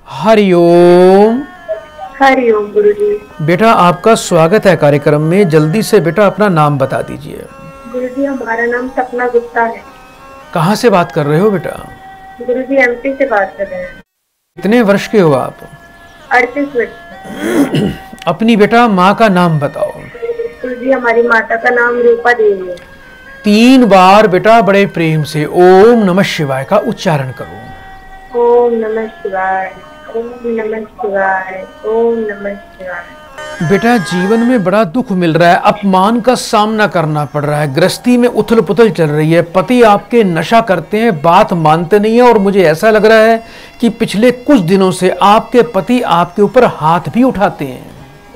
हरिओम। हरिओम गुरुजी। बेटा आपका स्वागत है कार्यक्रम में। जल्दी से बेटा अपना नाम बता दीजिए। गुरुजी हमारा नाम सपना गुप्ता है। कहाँ से बात कर रहे हो बेटा? गुरुजी एमपी से बात कर रहे हैं। कितने वर्ष के हो आप? 38 वर्ष। अपनी बेटा माँ का नाम बताओ। गुरुजी हमारी माता का नाम रूपा देवी है। 3 बार बेटा बड़े प्रेम से ओम नमः शिवाय का उच्चारण करो। ओम नमः शिवाय, ओम नमः शिवाय, ओम नमः शिवाय। बेटा जीवन में बड़ा दुख मिल रहा है, अपमान का सामना करना पड़ रहा है, गृहस्थी में उथल पुथल चल रही है, पति आपके नशा करते हैं, बात मानते नहीं है और मुझे ऐसा लग रहा है कि पिछले कुछ दिनों से आपके पति आपके ऊपर हाथ भी उठाते हैं।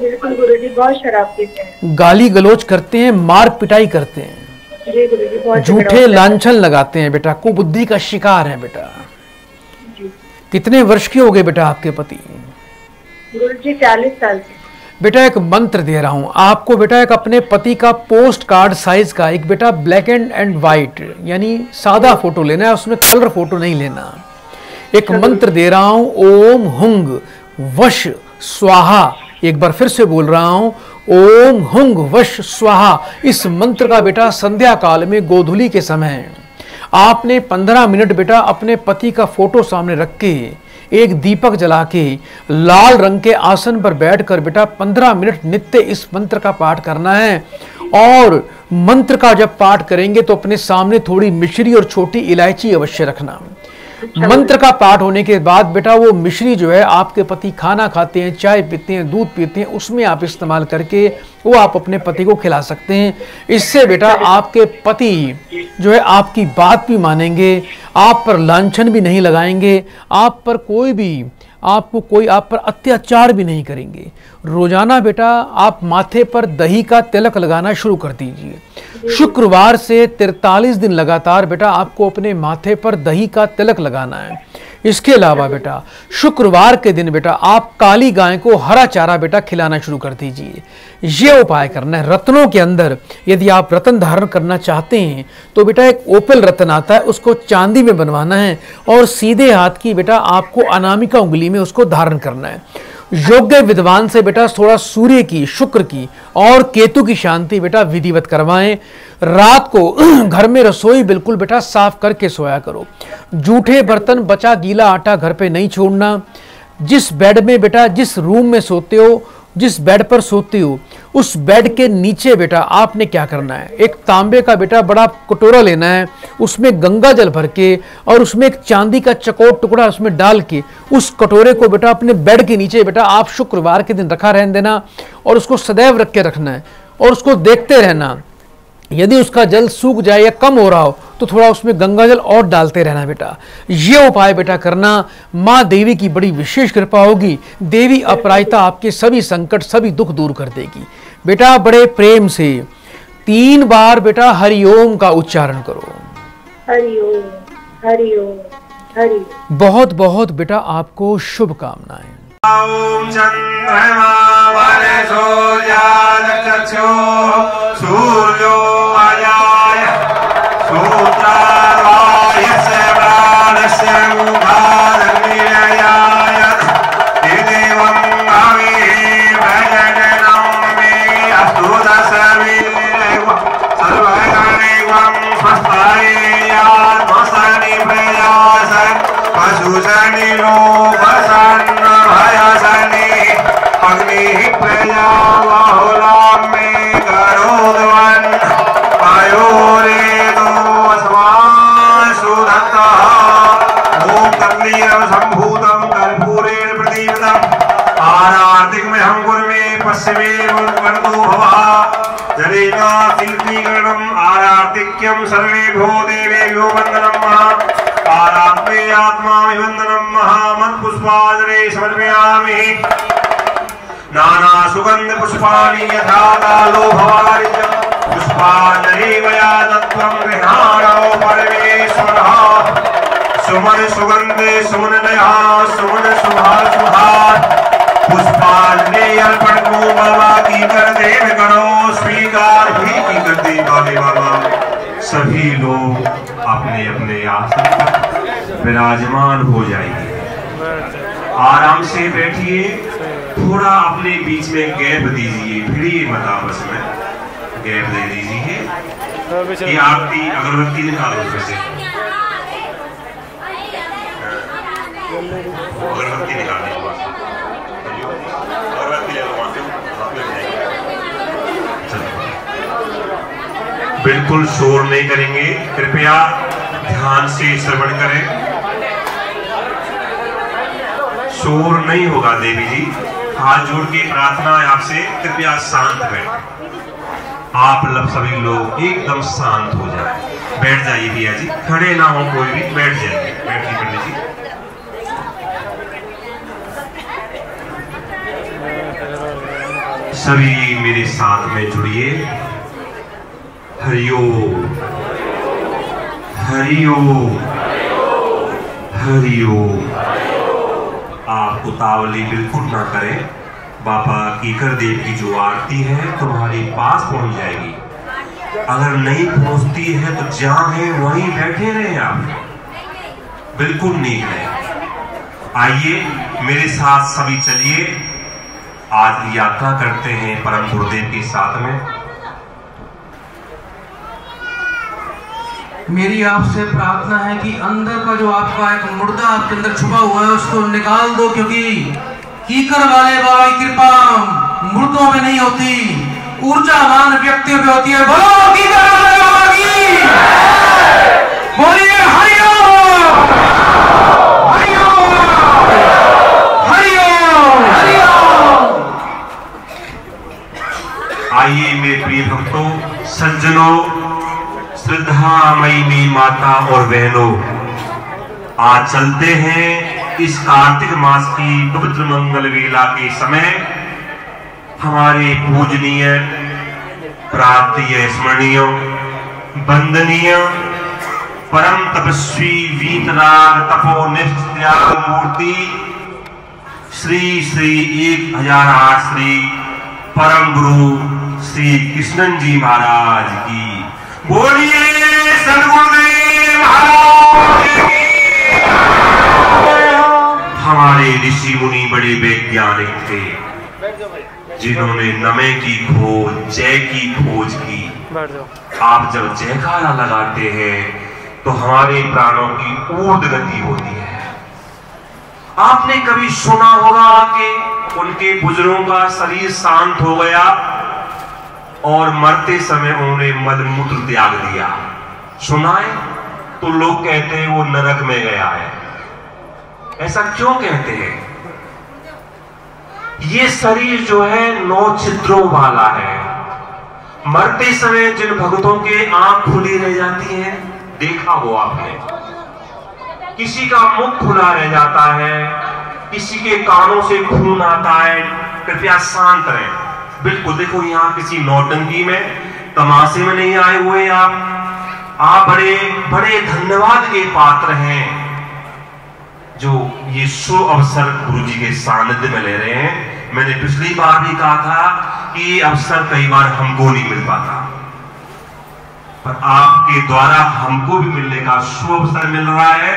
बिल्कुल गुरुजी, बहुत शराब पीते हैं, गाली गलौज करते हैं, मार पिटाई करते हैं, जी गुरुजी, बहुत झूठे लांछन लगाते हैं बेटा, कुबुद्धि का शिकार है बेटा। कितने वर्ष के हो गए बेटा आपके पति? गुरुजी 40 साल के। बेटा एक मंत्र दे रहा हूं आपको बेटा, एक अपने पति का पोस्ट कार्ड साइज का एक बेटा ब्लैक एंड व्हाइट यानी सादा फोटो लेना है, उसमें कलर फोटो नहीं लेना। एक मंत्र दे रहा हूं, ओम हुंग वश स्वाहा। एक बार फिर से बोल रहा हूं, ओम हुंग वश स्वाहा। इस मंत्र का बेटा संध्या काल में गोधूली के समय आपने 15 मिनट बेटा अपने पति का फोटो सामने रख के एक दीपक जला के लाल रंग के आसन पर बैठकर बेटा 15 मिनट नित्य इस मंत्र का पाठ करना है। और मंत्र का जब पाठ करेंगे तो अपने सामने थोड़ी मिश्री और छोटी इलायची अवश्य रखना। मंत्र का पाठ होने के बाद बेटा वो मिश्री जो है आपके पति खाना खाते हैं, चाय पीते हैं, दूध पीते हैं, उसमें आप इस्तेमाल करके वो आप अपने पति को खिला सकते हैं। इससे बेटा आपके पति जो है आपकी बात भी मानेंगे, आप पर लांछन भी नहीं लगाएंगे, आप पर आप पर अत्याचार भी नहीं करेंगे। रोजाना बेटा आप माथे पर दही का तिलक लगाना शुरू कर दीजिए। शुक्रवार से 43 दिन लगातार बेटा आपको अपने माथे पर दही का तिलक लगाना है। इसके अलावा बेटा शुक्रवार के दिन बेटा आप काली गाय को हरा चारा बेटा खिलाना शुरू कर दीजिए। ये उपाय करना है। रत्नों के अंदर यदि आप रत्न धारण करना चाहते हैं तो बेटा एक ओपल रत्न आता है, उसको चांदी में बनवाना है और सीधे हाथ की बेटा आपको अनामिका उंगली में उसको धारण करना है। योग्य विद्वान से बेटा थोड़ा सूर्य की, शुक्र की और केतु की शांति बेटा विधिवत करवाएं। रात को घर में रसोई बिल्कुल बेटा साफ करके सोया करो। जूठे बर्तन, बचा गीला आटा घर पे नहीं छोड़ना। जिस बेड में बेटा, जिस रूम में सोते हो, जिस बेड पर सोते हो, उस बेड के नीचे बेटा आपने क्या करना है, एक तांबे का बेटा बड़ा कटोरा लेना है, उसमें गंगा जल भर के और उसमें एक चांदी का चकोर टुकड़ा उसमें डाल के उस कटोरे को बेटा अपने बेड के नीचे बेटा आप शुक्रवार के दिन रखा रहने देना और उसको सदैव रख के रखना है और उसको देखते रहना। यदि उसका जल सूख जाए या कम हो रहा हो तो थोड़ा उसमें गंगा जल और डालते रहना बेटा। ये उपाय बेटा करना, माँ देवी की बड़ी विशेष कृपा होगी। देवी अपराजिता आपके सभी संकट, सभी दुख दूर कर देगी। बेटा बड़े प्रेम से 3 बार बेटा हरिओम का उच्चारण करो। हरिओम, हरिओम, हरिओम। बहुत बहुत बेटा आपको शुभकामनाएं। ओम चंद्रमा वरसो जातचक्षु सूर्यो अजाय सूत्रावायस्य प्राणस्य मुखादग्निरयाय देवं अविः भजनं मे अस्तु दशविदेव सर्वगणिवं स्वस्तायात्मसनि प्रयासन् पशुसनि लोभसन् अग्नि प्रजा बहुलां मे करोद्वन् आयोरेदो अस्मासु दत्तः ॐ तत्लीलं सम्भूतं कर्पूरेण प्रदीप्तम् आरार्तिकमहं कुर्मे पश्चिमे वन्दो भवः जलेन तीर्थीकरणम् आरार्तिक्यं सर्वेभ्यो देवेभ्यो वन्दनं महा आरात्मे आत्माभिवन्दनं महामत्पुष्पाजले समर्पयामि। नाना सुगंध पुष्पाणि यथा कालो भवारि पुष्पाञ्जलि मया दत्तं गृह्णारो परमेश्वरः। सुमन सुगंधे सुमन नयः सुमन सुभाषुभात् पुष्पाञ्जलि अर्पण को बाबा की कर देव करो स्वीकार भी की कर दे बाबा। सभी लोग अपने अपने आसन पर विराजमान हो जाएंगे। आराम से बैठिए, थोड़ा अपने बीच में गैप दीजिए, भिड़िए मत आपस में, गैप दे दीजिए। ये आरती अगरबत्ती निकालो उसमें से, अगरबत्ती निकाल दी, अगरबत्ती ले लो वहां से, बिल्कुल शोर नहीं करेंगे, कृपया ध्यान से श्रवण करें, शोर नहीं होगा। देवी जी हाथ जोड़ के प्रार्थना है आपसे, कृपया शांत बैठे। आप सभी लोग एकदम शांत हो जाए, बैठ जाइए भैया जी, खड़े ना हो कोई भी, बैठ जाइए, बैठिए पंडित जी। सभी मेरे साथ में जुड़िए। हरिओम हरिओम हरिओम। आप उतावली बिल्कुल ना करें, बाबा कीकर देव की जो आरती है तुम्हारे पास पहुंच जाएगी। अगर नहीं पहुंचती है तो जहां है वहीं बैठे रहे आप, बिल्कुल नहीं रहे। आइए मेरे साथ सभी चलिए, आज यात्रा करते हैं परम गुरुदेव के साथ में। मेरी आपसे प्रार्थना है कि अंदर का जो आपका एक मुर्दा आपके अंदर छुपा हुआ है उसको निकाल दो, क्योंकि कीकर वाले बाबा की कृपा मुर्दों में नहीं होती, ऊर्जावान व्यक्तियों पे होती है। बोलो कीकर वाले बाबा की, बोलिए हरिओम हरिओम हरिओम हरिओम। आइए मेरे प्रिय भक्तों, सज्जनों, श्रद्धामयी माता और बहनों, आज चलते हैं इस कार्तिक मास की पवित्र मंगल वेला के समय हमारे पूजनीय, प्रार्थनीय, स्मरणीय, वंदनीय, परम तपस्वी, वीतराग, तपोनिष्ठ, त्याग मूर्ति श्री श्री 1008 श्री परम गुरु श्री कृष्णन जी महाराज की। बोलिए सद्गुरुदेव महाराज की। हमारे ऋषि मुनि बड़े वैज्ञानिक थे, जिन्होंने नमे की खोज, जय की खोज की। आप जब जयकारा लगाते हैं तो हमारे प्राणों की ऊर्ध्व गति होती है। आपने कभी सुना होगा कि उनके बुजुर्गों का शरीर शांत हो गया और मरते समय उन्होंने मलमूत्र त्याग दिया, सुना है? तो लोग कहते हैं वो नरक में गया है। ऐसा क्यों कहते हैं? ये शरीर जो है 9 छिद्रों वाला है। मरते समय जिन भक्तों के आंख खुली रह जाती है, देखा वो आपने, किसी का मुख खुला रह जाता है, किसी के कानों से खून आता है, कृपया शांत रहें। बिल्कुल देखो, यहाँ किसी नौटंकी में, तमाशे में नहीं आए हुए आप बड़े बड़े धन्यवाद के पात्र हैं जो ये शुभ अवसर गुरु जी के सानिध्य में ले रहे हैं। मैंने पिछली बार भी कहा था कि ये अवसर कई बार हमको नहीं मिल पाता, पर आपके द्वारा हमको भी मिलने का शुभ अवसर मिल रहा है।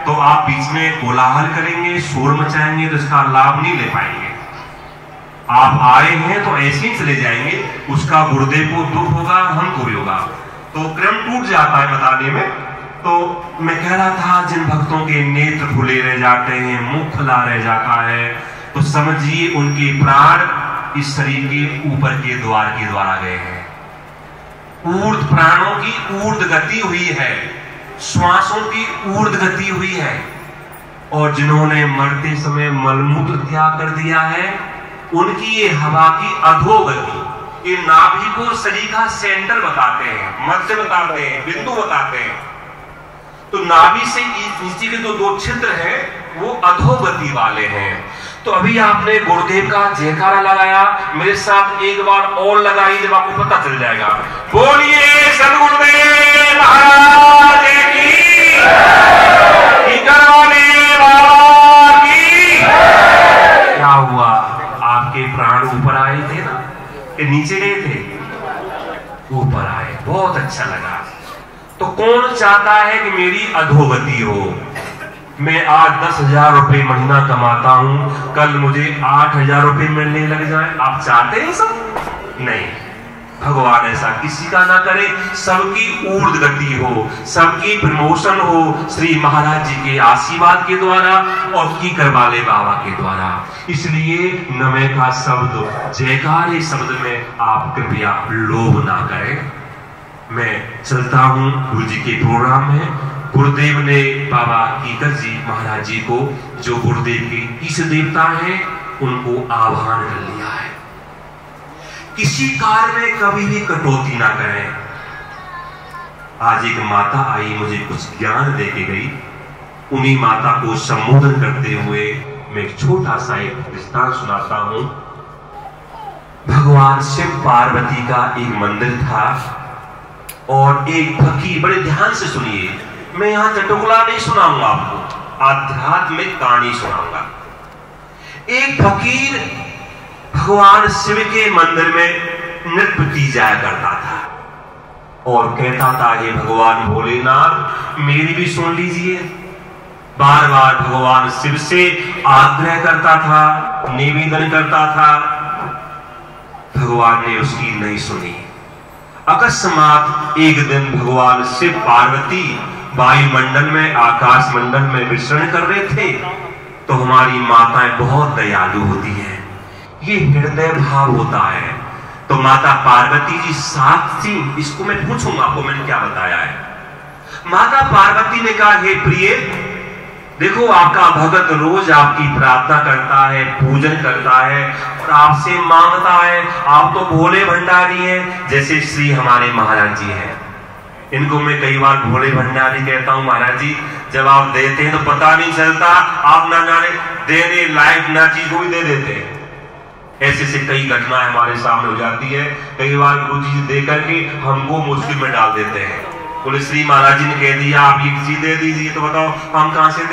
तो आप बीच में कोलाहल करेंगे, शोर मचाएंगे तो इसका लाभ नहीं ले पाएंगे। आप आए हैं तो ऐसे ही चले जाएंगे, उसका गुरुदेव को दुख होगा, हमको भी होगा, तो क्रम टूट जाता है बताने में। तो मैं कह रहा था, जिन भक्तों के नेत्र खुले रह जाते हैं, मुख खुला रह जाता है, तो समझिए उनके प्राण इस शरीर के ऊपर के द्वार के द्वारा गए हैं। ऊर्ध्व प्राणों की ऊर्ध्व गति हुई है, श्वासों की ऊर्ध्व गति हुई है। और जिन्होंने मरते समय मलमूत्र त्याग कर दिया है, उनकी ये हवा की अधोगति, ये नाभि को शरीर का सेंटर बताते हैं, मध्य बताते हैं, बिंदु बताते हैं। तो नाभि से नीचे के जो 2 छिद्र हैं वो अधोगति वाले हैं। तो अभी आपने गुरुदेव का जयकारा लगाया, मेरे साथ एक बार और लगाइए, जब आपको पता चल जाएगा। बोलिए सद्गुरुदेव महाराज की, कीकर वाले बाबा की। क्या हुआ? आपके प्राण ऊपर आए थे ना, कि नीचे गए थे? ऊपर आए, बहुत अच्छा लगा। तो कौन चाहता है कि मेरी अधोगति हो? मैं आज 10,000 रुपए महीना कमाता हूं, कल मुझे 8,000 रुपए मिलने लग जाए। आप चाहते हैं सब? नहीं, भगवान ऐसा किसी का ना करे। सबकी ऊर्ध्व गति हो, सबकी प्रमोशन हो श्री महाराज जी के आशीर्वाद के द्वारा और कीकर वाले बाबा के द्वारा। इसलिए नमः का शब्द, जयकारे शब्द में आप कृपया लोभ ना करें। मैं चलता हूं गुरु जी के प्रोग्राम में। गुरुदेव ने बाबा कीकर जी महाराज जी को, जो गुरुदेव के इष्ट देवता हैं, उनको आह्वान कर लिया है। किसी कार्य में कभी भी कटौती ना करें। आज एक माता आई, मुझे कुछ ज्ञान देके गई। उन्हीं माता को संबोधन करते हुए मैं एक छोटा सा एक दृष्टांत सुनाता हूं। भगवान शिव पार्वती का एक मंदिर था और एक फकीर, बड़े ध्यान से सुनिए, मैं यहां चटुकला नहीं सुनाऊंगा आपको, आध्यात्मिक कहानी सुनाऊंगा। एक फकीर भगवान शिव के मंदिर में नृत्य की जाया करता था और कहता था, हे भगवान भोलेनाथ मेरी भी सुन लीजिए। बार बार भगवान शिव से आग्रह करता था, निवेदन करता था। भगवान ने उसकी नहीं सुनी। अकस्मात एक दिन भगवान शिव पार्वती वायुमंडल में, आकाश मंडल में विचरण कर रहे थे। तो हमारी माताएं बहुत दयालु होती हैं, ये हृदय भाव होता है। तो माता पार्वती जी साथ थी। इसको मैं पूछूंगा आपको मैंने क्या बताया है। माता पार्वती ने कहा, हे प्रिय, देखो आपका भगत रोज आपकी प्रार्थना करता है, पूजन करता है और आपसे मांगता है। आप तो भोले भंडारी हैं, जैसे श्री हमारे महाराज जी हैं। इनको मैं कई बार भोले भंडारी कहता हूं। महाराज जी जब आप देते हैं तो पता नहीं चलता, आप ना जाने देने लायक ना चीज को भी दे देते हैं। ऐसे से कई घटनाएं हमारे सामने हो जाती है। कई बार गुरु जी दे करके हमको मुश्किल में डाल देते हैं। बोले श्री महाराज जी ने कह दिया आप ये चीज दे दीजिए, तो बताओ हम कहां से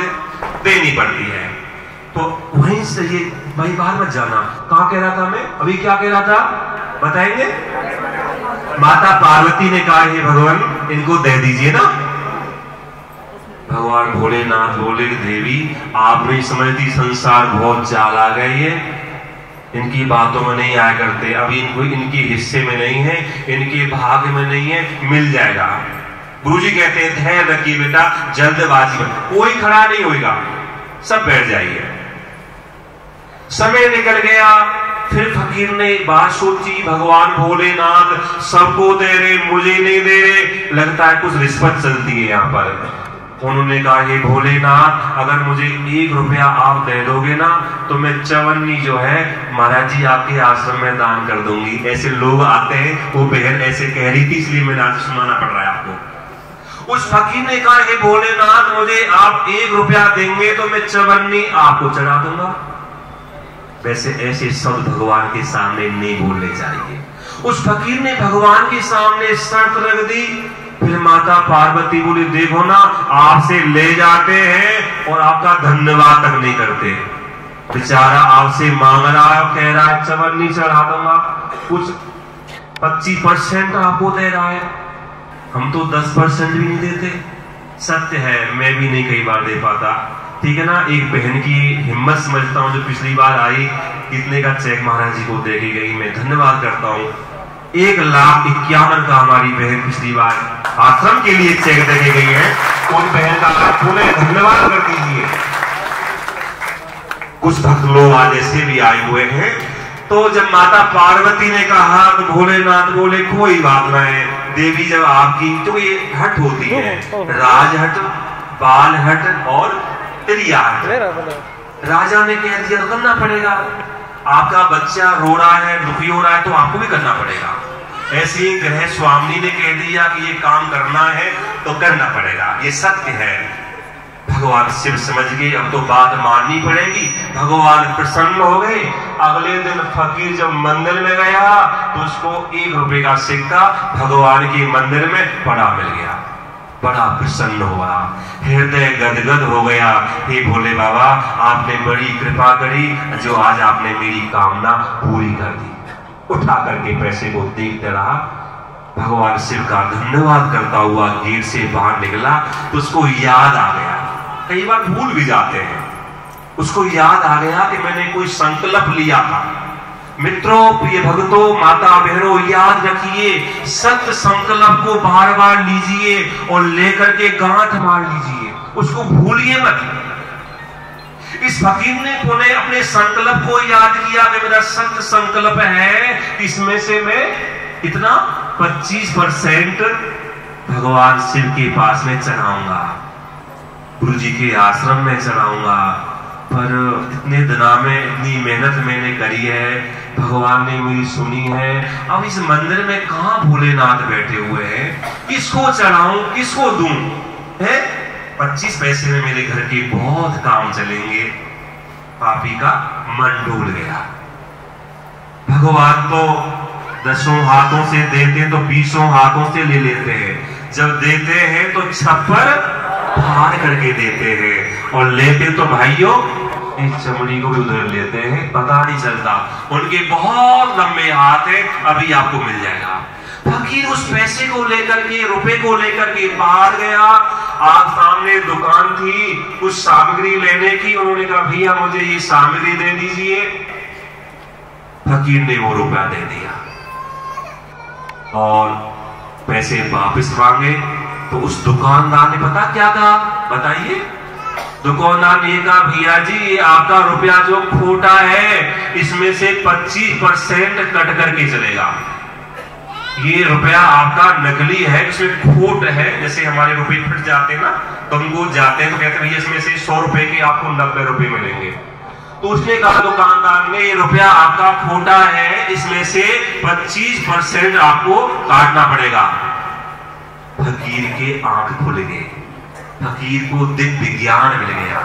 देनी पड़ती है। तो वहीं से ये भाई बाहर मत जाना। कहां कह रहा था मैं, अभी क्या कह रहा था बताएंगे। माता पार्वती ने कहा, हे भगवान इनको दे दीजिए ना। भगवान भोलेनाथ बोले, देवी आप नहीं समझती, संसार बहुत चालाक है, ये इनकी बातों में नहीं आया करते। अभी इनको इनके हिस्से में नहीं है, इनके भाग्य में नहीं है, मिल जाएगा। गुरुजी कहते हैं धैर्य रखिए बेटा, जल्दबाजी में कोई खड़ा नहीं होगा, सब बैठ जाइए। समय निकल गया। फिर फकीर ने बात सोची, भगवान भोलेनाथ सबको दे रहे, मुझे नहीं दे रहे, लगता है कुछ रिश्वत चलती है यहाँ पर। उन्होंने कहा, हे भोलेनाथ अगर मुझे 1 रुपया आप दे दोगे ना तो मैं चवन्नी जो है महाराज जी आपके आश्रम में दान कर दूंगी। ऐसे लोग आते हैं। वो बहन ऐसे कह रही थी, इसलिए मैंने आज सुनाना पड़ रहा है आपको। उस फकीर ने कहा, हे भोलेनाथ मुझे आप 1 रुपया देंगे तो मैं चवन्नी आपको चढ़ा दूंगा। वैसे ऐसे शब्द भगवान के सामने नहीं बोलने चाहिए। उस फकीर ने भगवान के सामने शर्त रख दी। फिर माता पार्वती बोली, देखो ना आपसे ले जाते हैं और आपका धन्यवाद तक नहीं करते। बेचारा आपसे मांग रहा है, कह रहा है चवन्नी चढ़ा दूंगा, कुछ 25% आपको दे रहा है, हम तो 10% भी नहीं देते। सत्य है, मैं भी नहीं कई बार दे पाता, ठीक है ना। एक बहन की हिम्मत समझता हूँ जो पिछली बार आई, कितने का चेक महाराज जी को दे के गई, मैं धन्यवाद करता हूँ। 1,51,000 का हमारी बहन पिछली बार आश्रम के लिए चेक दे के गई है। उन बहन का पुनः धन्यवाद कर दीजिए। कुछ भक्त लोग आज ऐसे भी आए हुए हैं। तो जब माता पार्वती ने कहा तो भोलेनाथ बोले, कोई बात ना है देवी, जब आपकी तो ये हट होती है, राजहट, बालहट और त्रियाहट। राजा ने कह दिया तो करना पड़ेगा। आपका बच्चा रो रहा है, दुखी हो रहा है, तो आपको भी करना पड़ेगा। ऐसे ही ग्रह स्वामी ने कह दिया कि ये काम करना है तो करना पड़ेगा, ये सत्य है। भगवान शिव समझ गए, अब तो बात माननी पड़ेगी। भगवान प्रसन्न हो गए। अगले दिन फकीर जब मंदिर में गया तो उसको 1 रुपए का सिक्का भगवान के मंदिर में पड़ा मिल गया। बड़ा प्रसन्न हुआ, हृदय गदगद हो गया। हे भोले बाबा आपने बड़ी कृपा करी, जो आज आपने मेरी कामना पूरी कर दी। उठा करके पैसे को देखते रहा। भगवान शिव का धन्यवाद करता हुआ गेट से बाहर निकला तो उसको याद आ गया, कई बार भूल भी जाते हैं। उसको याद आ गया कि मैंने कोई संकल्प लिया था। मित्रों, प्रिय भक्तों, माता बहनों, याद रखिए, सत्य संकल्प को बार बार लीजिए और लेकर के गांठ मार लीजिए, उसको भूलिए मत। इस फकीर ने अपने संकल्प को याद किया कि मेरा सत्य संकल्प है, इसमें से मैं इतना 25% भगवान शिव के पास में चढ़ाऊंगा, गुरु जी के आश्रम में चढ़ाऊंगा। पर इतने दिनों में इतनी मेहनत मैंने करी है, भगवान ने मेरी सुनी है, अब इस मंदिर में कहां भोलेनाथ बैठे हुए हैं, किसको चढ़ाऊं, किसको दूं? है 25 पैसे में मेरे घर के बहुत काम चलेंगे। पापी का मन डूल गया। भगवान तो 10 हाथों से देते तो 20 हाथों से ले लेते हैं, जब देते हैं तो छप्पर फाड़ करके देते हैं, और लेते तो भाइयों इस चमड़ी को भी उधर लेते हैं, पता नहीं चलता। उनके बहुत लंबे हाथ है, अभी आपको मिल जाएगा। फकीर उस पैसे को लेकर के, रुपए को लेकर के बाहर गया। आप सामने दुकान थी कुछ सामग्री लेने की, उन्होंने कहा भैया मुझे ये सामग्री दे दीजिए। फकीर ने वो रुपया दे दिया और पैसे वापस मांगे तो उस दुकानदार ने पता क्या कहा, बताइए? दुकानदार ने कहा भैया जी, ये आपका रुपया जो खोटा है इसमें से 25% कट करके चलेगा। ये रुपया आपका नकली है, इसमें खोट है। जैसे हमारे रुपए फट जाते हैं ना, कंगो जाते हैं तो कहते हैं भैया इसमें से 100 रुपए के आपको 90 रुपए मिलेंगे। तो उसने कहा दुकानदार ने, ये रुपया आपका खोटा है, इसमें से 25% आपको काटना पड़ेगा। फकीर के आंख खुल गए, फकीर को दिव्य ज्ञान मिल गया।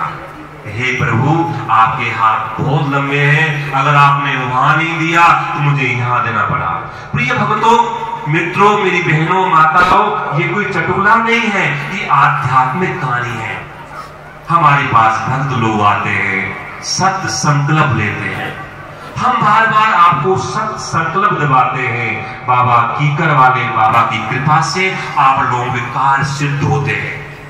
हे प्रभु, आपके हाथ बहुत लंबे हैं, अगर आपने वहां नहीं दिया तो मुझे यहां देना पड़ा। प्रिय भक्तों, मित्रों, मेरी बहनों, माताओं, ये कोई चटुला नहीं है, ये आध्यात्मिक कहानी है। हमारे पास भक्त लोग आते हैं, सत्य संकल्प लेते हैं, हम बार बार आपको सत्य संकल्प दिलाते हैं। बाबा कीकर वाले बाबा की कृपा से आप लोगों के कार्य सिद्ध होते हैं।